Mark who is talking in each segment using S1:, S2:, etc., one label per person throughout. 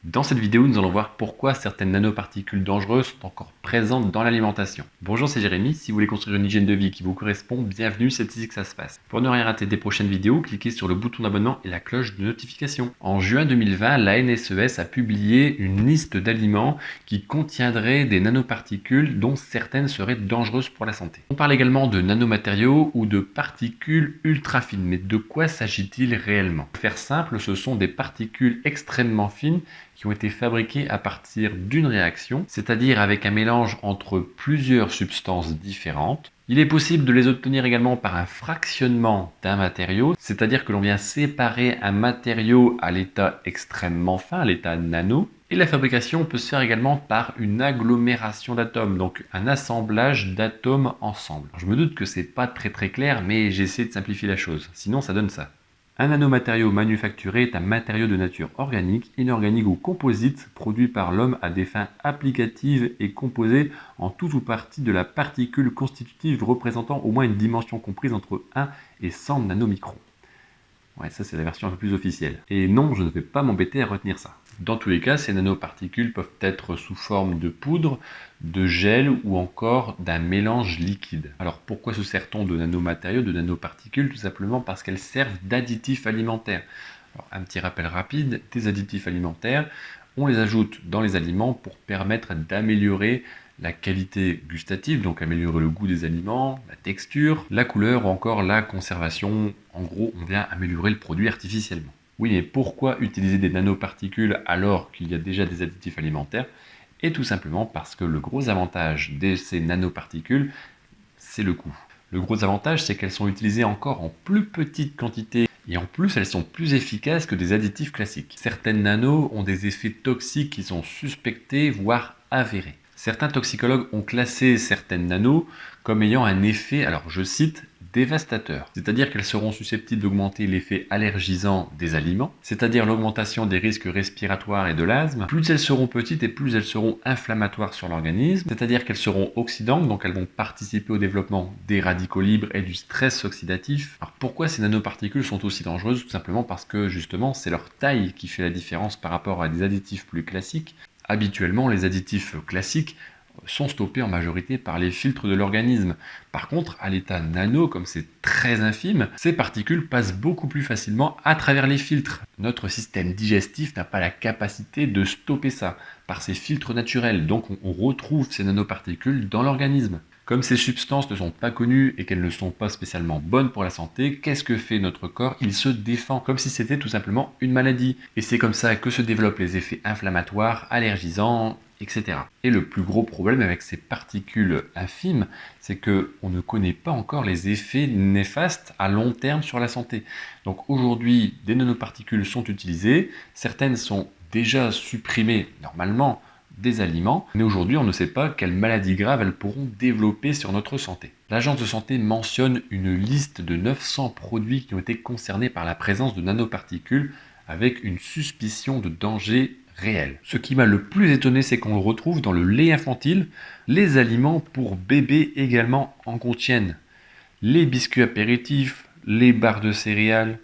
S1: Dans cette vidéo, nous allons voir pourquoi certaines nanoparticules dangereuses sont encore présentes dans l'alimentation. Bonjour, c'est Jérémy. Si vous voulez construire une hygiène de vie qui vous correspond, bienvenue, c'est ici que ça se passe. Pour ne rien rater des prochaines vidéos, cliquez sur le bouton d'abonnement et la cloche de notification. En juin 2020, la NSES a publié une liste d'aliments qui contiendraient des nanoparticules dont certaines seraient dangereuses pour la santé. On parle également de nanomatériaux ou de particules ultra fines. Mais de quoi s'agit-il réellement? Pour faire simple, ce sont des particules extrêmement fines qui ont été fabriqués à partir d'une réaction, c'est-à-dire avec un mélange entre plusieurs substances différentes. Il est possible de les obtenir également par un fractionnement d'un matériau, c'est-à-dire que l'on vient séparer un matériau à l'état extrêmement fin, à l'état nano. Et la fabrication peut se faire également par une agglomération d'atomes, donc un assemblage d'atomes ensemble. Alors, je me doute que c'est pas très clair, mais j'essaie de simplifier la chose, sinon ça donne ça. Un nanomatériau manufacturé est un matériau de nature organique, inorganique ou composite produit par l'homme à des fins applicatives et composé en tout ou partie de la particule constitutive représentant au moins une dimension comprise entre 1 et 100 nanomicrons. Ouais, ça c'est la version un peu plus officielle. Et non, je ne vais pas m'embêter à retenir ça. Dans tous les cas, ces nanoparticules peuvent être sous forme de poudre, de gel ou encore d'un mélange liquide. Alors pourquoi se sert-on de nanomatériaux, de nanoparticules? Tout simplement parce qu'elles servent d'additifs alimentaires. Alors, un petit rappel rapide, des additifs alimentaires, on les ajoute dans les aliments pour permettre d'améliorer la qualité gustative, donc améliorer le goût des aliments, la texture, la couleur ou encore la conservation. En gros, on vient améliorer le produit artificiellement. Oui, mais pourquoi utiliser des nanoparticules alors qu'il y a déjà des additifs alimentaires? Et tout simplement parce que le gros avantage de ces nanoparticules, c'est le coût. Le gros avantage, c'est qu'elles sont utilisées encore en plus petite quantité et en plus, elles sont plus efficaces que des additifs classiques. Certaines nanos ont des effets toxiques qui sont suspectés, voire avérés. Certains toxicologues ont classé certaines nanos comme ayant un effet, alors je cite, dévastateur. C'est-à-dire qu'elles seront susceptibles d'augmenter l'effet allergisant des aliments, c'est-à-dire l'augmentation des risques respiratoires et de l'asthme. Plus elles seront petites et plus elles seront inflammatoires sur l'organisme, c'est-à-dire qu'elles seront oxydantes, donc elles vont participer au développement des radicaux libres et du stress oxydatif. Alors pourquoi ces nanoparticules sont aussi dangereuses? Tout simplement parce que justement c'est leur taille qui fait la différence par rapport à des additifs plus classiques. Habituellement, les additifs classiques sont stoppés en majorité par les filtres de l'organisme. Par contre, à l'état nano, comme c'est très infime, ces particules passent beaucoup plus facilement à travers les filtres. Notre système digestif n'a pas la capacité de stopper ça par ces filtres naturels, donc on retrouve ces nanoparticules dans l'organisme. Comme ces substances ne sont pas connues et qu'elles ne sont pas spécialement bonnes pour la santé, qu'est-ce que fait notre corps? Il se défend, comme si c'était tout simplement une maladie. Et c'est comme ça que se développent les effets inflammatoires, allergisants, etc. Et le plus gros problème avec ces particules infimes, c'est qu'on ne connaît pas encore les effets néfastes à long terme sur la santé. Donc aujourd'hui, des nanoparticules sont utilisées, certaines sont déjà supprimées normalement des aliments, mais aujourd'hui on ne sait pas quelles maladies graves elles pourront développer sur notre santé. L'Agence de santé mentionne une liste de 900 produits qui ont été concernés par la présence de nanoparticules avec une suspicion de danger réel. Ce qui m'a le plus étonné, c'est qu'on le retrouve dans le lait infantile. Les aliments pour bébés également en contiennent. Les biscuits apéritifs, les barres de céréales,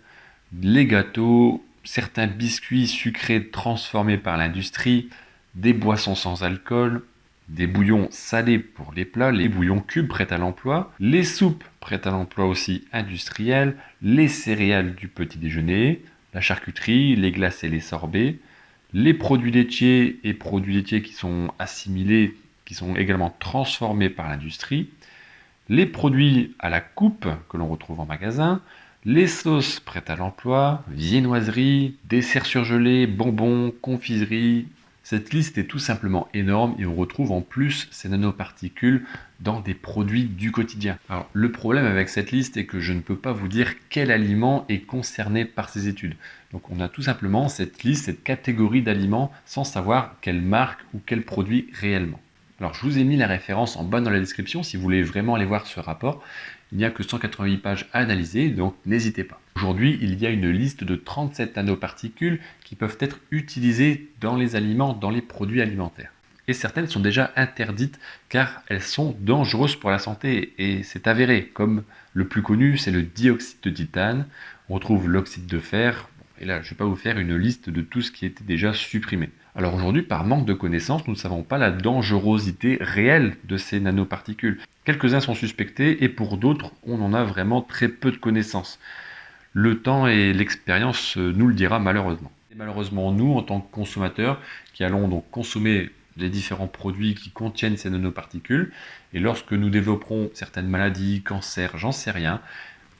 S1: les gâteaux, certains biscuits sucrés transformés par l'industrie, des boissons sans alcool, des bouillons salés pour les plats, les bouillons cubes prêts à l'emploi, les soupes prêtes à l'emploi aussi industrielles, les céréales du petit déjeuner, la charcuterie, les glaces et les sorbets, les produits laitiers et produits laitiers qui sont assimilés, qui sont également transformés par l'industrie, les produits à la coupe que l'on retrouve en magasin, les sauces prêtes à l'emploi, viennoiseries, desserts surgelés, bonbons, confiseries. Cette liste est tout simplement énorme et on retrouve en plus ces nanoparticules dans des produits du quotidien. Alors, le problème avec cette liste est que je ne peux pas vous dire quel aliment est concerné par ces études. Donc on a tout simplement cette liste, cette catégorie d'aliments sans savoir quelle marque ou quel produit réellement. Alors je vous ai mis la référence en bas dans la description si vous voulez vraiment aller voir ce rapport. Il n'y a que 188 pages à analyser, donc n'hésitez pas. Aujourd'hui, il y a une liste de 37 nanoparticules qui peuvent être utilisées dans les aliments, dans les produits alimentaires. Et certaines sont déjà interdites car elles sont dangereuses pour la santé et c'est avéré. Comme le plus connu, c'est le dioxyde de titane. On retrouve l'oxyde de fer. Et là, je ne vais pas vous faire une liste de tout ce qui était déjà supprimé. Alors aujourd'hui, par manque de connaissances, nous ne savons pas la dangerosité réelle de ces nanoparticules. Quelques-uns sont suspectés et pour d'autres, on en a vraiment très peu de connaissances. Le temps et l'expérience nous le dira malheureusement. Et malheureusement, nous, en tant que consommateurs, qui allons donc consommer les différents produits qui contiennent ces nanoparticules, et lorsque nous développerons certaines maladies, cancers, j'en sais rien,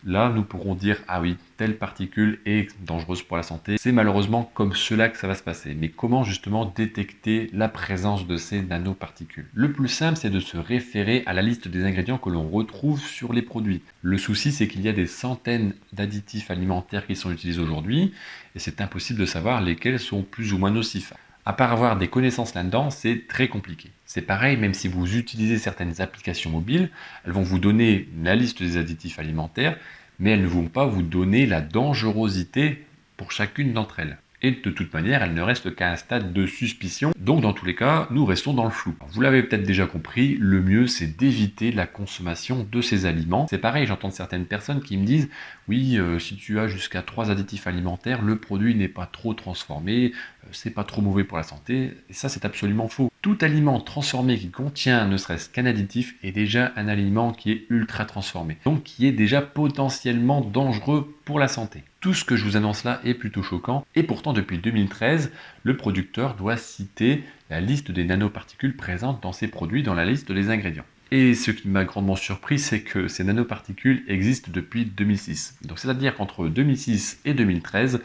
S1: là, nous pourrons dire, ah oui, telle particule est dangereuse pour la santé. C'est malheureusement comme cela que ça va se passer. Mais comment justement détecter la présence de ces nanoparticules? Le plus simple, c'est de se référer à la liste des ingrédients que l'on retrouve sur les produits. Le souci, c'est qu'il y a des centaines d'additifs alimentaires qui sont utilisés aujourd'hui, et c'est impossible de savoir lesquels sont plus ou moins nocifs. À part avoir des connaissances là-dedans, c'est très compliqué. C'est pareil, même si vous utilisez certaines applications mobiles, elles vont vous donner la liste des additifs alimentaires, mais elles ne vont pas vous donner la dangerosité pour chacune d'entre elles. Et de toute manière, elles ne restent qu'à un stade de suspicion, donc dans tous les cas, nous restons dans le flou. Vous l'avez peut-être déjà compris, le mieux c'est d'éviter la consommation de ces aliments. C'est pareil, j'entends certaines personnes qui me disent « Oui, si tu as jusqu'à 3 additifs alimentaires, le produit n'est pas trop transformé, c'est pas trop mauvais pour la santé. » Et ça, c'est absolument faux. Tout aliment transformé qui contient ne serait-ce qu'un additif est déjà un aliment qui est ultra transformé, donc qui est déjà potentiellement dangereux pour la santé. Tout ce que je vous annonce là est plutôt choquant, et pourtant depuis 2013, le producteur doit citer la liste des nanoparticules présentes dans ses produits dans la liste des ingrédients. Et ce qui m'a grandement surpris, c'est que ces nanoparticules existent depuis 2006. Donc c'est-à-dire qu'entre 2006 et 2013,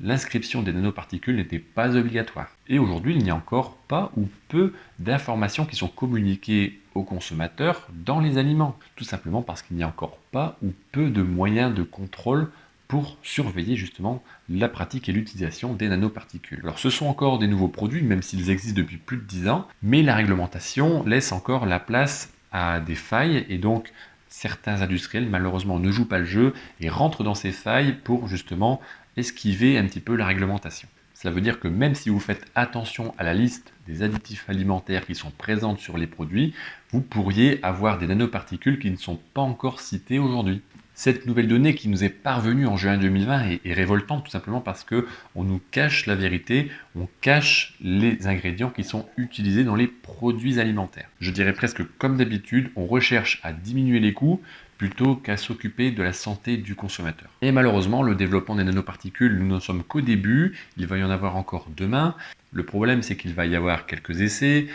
S1: l'inscription des nanoparticules n'était pas obligatoire. Et aujourd'hui, il n'y a encore pas ou peu d'informations qui sont communiquées aux consommateurs dans les aliments. Tout simplement parce qu'il n'y a encore pas ou peu de moyens de contrôle pour surveiller justement la pratique et l'utilisation des nanoparticules. Alors ce sont encore des nouveaux produits, même s'ils existent depuis plus de 10 ans, mais la réglementation laisse encore la place à des failles, et donc certains industriels malheureusement ne jouent pas le jeu et rentrent dans ces failles pour justement esquiver un petit peu la réglementation. Cela veut dire que même si vous faites attention à la liste des additifs alimentaires qui sont présents sur les produits, vous pourriez avoir des nanoparticules qui ne sont pas encore citées aujourd'hui. Cette nouvelle donnée qui nous est parvenue en juin 2020 est révoltante tout simplement parce que on nous cache la vérité, on cache les ingrédients qui sont utilisés dans les produits alimentaires. Je dirais presque comme d'habitude, on recherche à diminuer les coûts plutôt qu'à s'occuper de la santé du consommateur. Et malheureusement, le développement des nanoparticules, nous n'en sommes qu'au début, il va y en avoir encore demain. Le problème, c'est qu'il va y avoir quelques essais,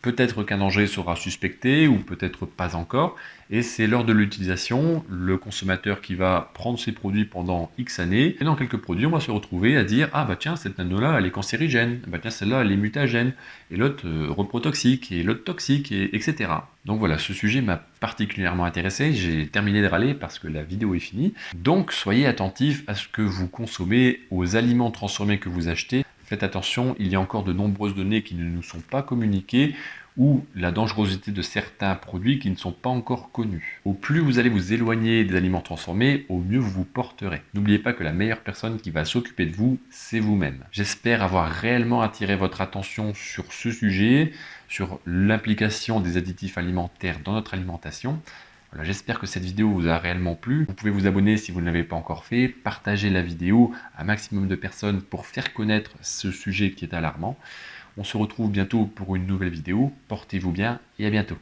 S1: peut-être qu'un danger sera suspecté ou peut-être pas encore, et c'est lors de l'utilisation, le consommateur qui va prendre ces produits pendant X années, et dans quelques produits, on va se retrouver à dire « Ah bah tiens, cette nano-là, elle est cancérigène, bah tiens, celle-là, elle est mutagène, et l'autre reprotoxique, et l'autre toxique, et, etc. » Donc voilà, ce sujet m'a particulièrement intéressé, j'ai terminé de râler parce que la vidéo est finie. Donc soyez attentifs à ce que vous consommez, aux aliments transformés que vous achetez. Faites attention, il y a encore de nombreuses données qui ne nous sont pas communiquées ou la dangerosité de certains produits qui ne sont pas encore connus. Au plus vous allez vous éloigner des aliments transformés, au mieux vous vous porterez. N'oubliez pas que la meilleure personne qui va s'occuper de vous, c'est vous-même. J'espère avoir réellement attiré votre attention sur ce sujet, sur l'implication des additifs alimentaires dans notre alimentation. Voilà, j'espère que cette vidéo vous a réellement plu. Vous pouvez vous abonner si vous ne l'avez pas encore fait, partager la vidéo à un maximum de personnes pour faire connaître ce sujet qui est alarmant. On se retrouve bientôt pour une nouvelle vidéo. Portez-vous bien et à bientôt.